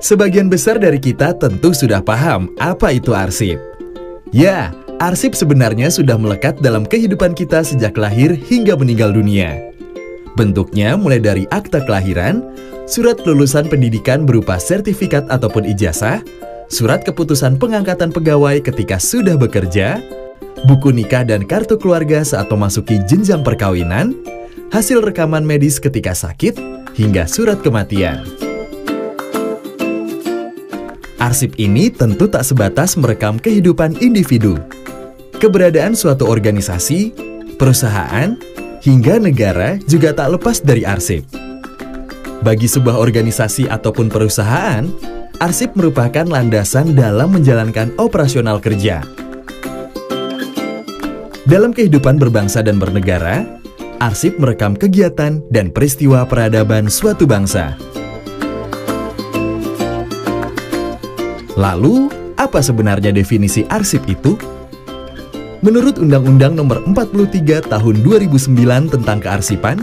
Sebagian besar dari kita tentu sudah paham apa itu arsip. Ya, arsip sebenarnya sudah melekat dalam kehidupan kita sejak lahir hingga meninggal dunia. Bentuknya mulai dari akta kelahiran, surat kelulusan pendidikan berupa sertifikat ataupun ijazah, surat keputusan pengangkatan pegawai ketika sudah bekerja, buku nikah dan kartu keluarga saat memasuki jenjang perkawinan, hasil rekaman medis ketika sakit, hingga surat kematian. Arsip ini tentu tak sebatas merekam kehidupan individu. Keberadaan suatu organisasi, perusahaan, hingga negara juga tak lepas dari arsip. Bagi sebuah organisasi ataupun perusahaan, arsip merupakan landasan dalam menjalankan operasional kerja. Dalam kehidupan berbangsa dan bernegara, arsip merekam kegiatan dan peristiwa peradaban suatu bangsa. Lalu, apa sebenarnya definisi arsip itu? Menurut Undang-Undang Nomor 43 Tahun 2009 tentang Kearsipan,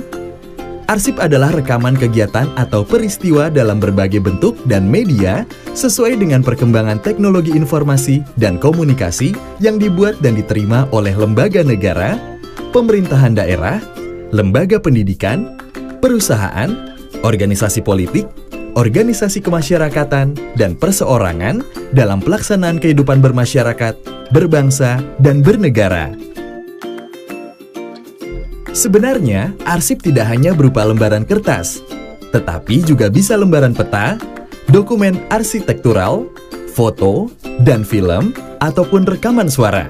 arsip adalah rekaman kegiatan atau peristiwa dalam berbagai bentuk dan media sesuai dengan perkembangan teknologi informasi dan komunikasi yang dibuat dan diterima oleh lembaga negara, pemerintahan daerah, lembaga pendidikan, perusahaan, organisasi politik, organisasi kemasyarakatan, dan perseorangan dalam pelaksanaan kehidupan bermasyarakat, berbangsa, dan bernegara. Sebenarnya, arsip tidak hanya berupa lembaran kertas, tetapi juga bisa lembaran peta, dokumen arsitektural, foto, dan film, ataupun rekaman suara.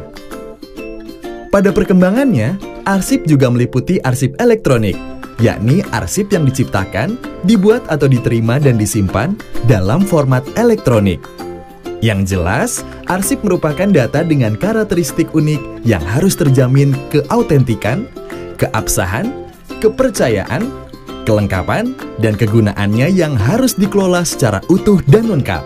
Pada perkembangannya, arsip juga meliputi arsip elektronik, yakni arsip yang diciptakan, dibuat atau diterima dan disimpan dalam format elektronik. Yang jelas, arsip merupakan data dengan karakteristik unik yang harus terjamin keautentikan, keabsahan, kepercayaan, kelengkapan, dan kegunaannya yang harus dikelola secara utuh dan lengkap.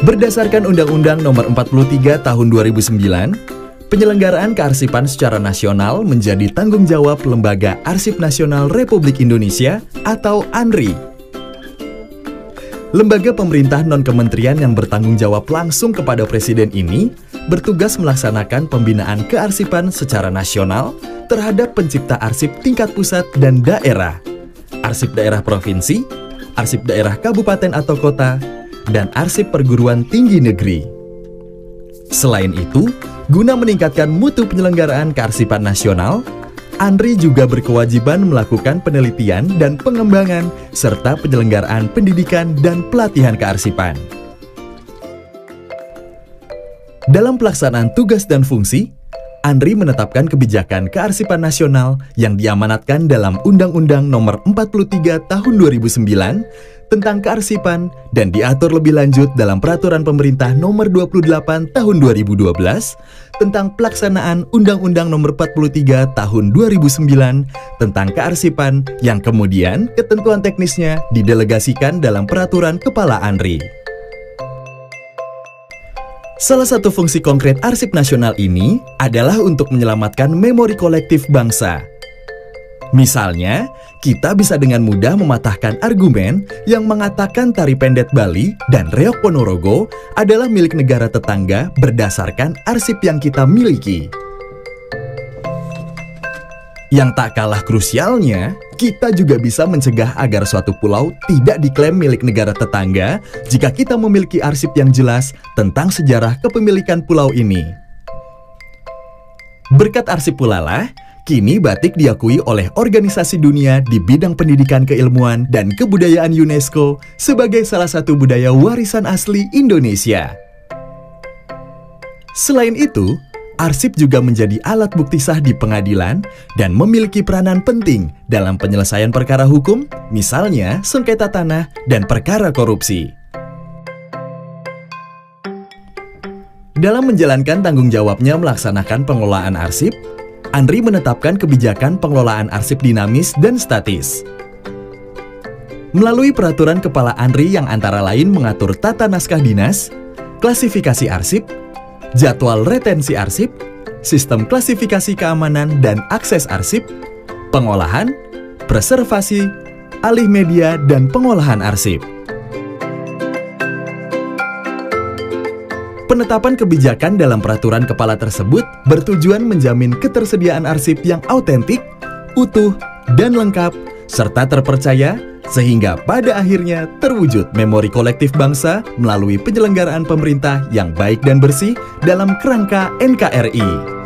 Berdasarkan Undang-Undang Nomor 43 Tahun 2009, penyelenggaraan kearsipan secara nasional menjadi tanggung jawab Lembaga Arsip Nasional Republik Indonesia atau ANRI. Lembaga pemerintah non-kementerian yang bertanggung jawab langsung kepada Presiden ini bertugas melaksanakan pembinaan kearsipan secara nasional terhadap pencipta arsip tingkat pusat dan daerah, arsip daerah provinsi, arsip daerah kabupaten atau kota, dan arsip perguruan tinggi negeri. Selain itu, guna meningkatkan mutu penyelenggaraan kearsipan nasional, ANRI juga berkewajiban melakukan penelitian dan pengembangan serta penyelenggaraan pendidikan dan pelatihan kearsipan. Dalam pelaksanaan tugas dan fungsi, ANRI menetapkan kebijakan kearsipan nasional yang diamanatkan dalam Undang-Undang Nomor 43 Tahun 2009 tentang kearsipan dan diatur lebih lanjut dalam Peraturan Pemerintah Nomor 28 Tahun 2012 tentang pelaksanaan Undang-Undang Nomor 43 Tahun 2009 tentang kearsipan yang kemudian ketentuan teknisnya didelegasikan dalam Peraturan Kepala ANRI. Salah satu fungsi konkret arsip nasional ini adalah untuk menyelamatkan memori kolektif bangsa. Misalnya, kita bisa dengan mudah mematahkan argumen yang mengatakan Tari Pendet Bali dan Reog Ponorogo adalah milik negara tetangga berdasarkan arsip yang kita miliki. Yang tak kalah krusialnya, kita juga bisa mencegah agar suatu pulau tidak diklaim milik negara tetangga jika kita memiliki arsip yang jelas tentang sejarah kepemilikan pulau ini. Berkat arsip pula lah, kini batik diakui oleh organisasi dunia di bidang pendidikan keilmuan dan kebudayaan UNESCO sebagai salah satu budaya warisan asli Indonesia. Selain itu, arsip juga menjadi alat bukti sah di pengadilan dan memiliki peranan penting dalam penyelesaian perkara hukum, misalnya sengketa tanah dan perkara korupsi. Dalam menjalankan tanggung jawabnya melaksanakan pengelolaan arsip, ANRI menetapkan kebijakan pengelolaan arsip dinamis dan statis. Melalui peraturan Kepala ANRI yang antara lain mengatur tata naskah dinas, klasifikasi arsip, jadwal retensi arsip, sistem klasifikasi keamanan dan akses arsip, pengolahan, preservasi, alih media, dan pengolahan arsip. Penetapan kebijakan dalam peraturan kepala tersebut bertujuan menjamin ketersediaan arsip yang autentik, utuh, dan lengkap, serta terpercaya, sehingga pada akhirnya terwujud memori kolektif bangsa melalui penyelenggaraan pemerintah yang baik dan bersih dalam kerangka NKRI.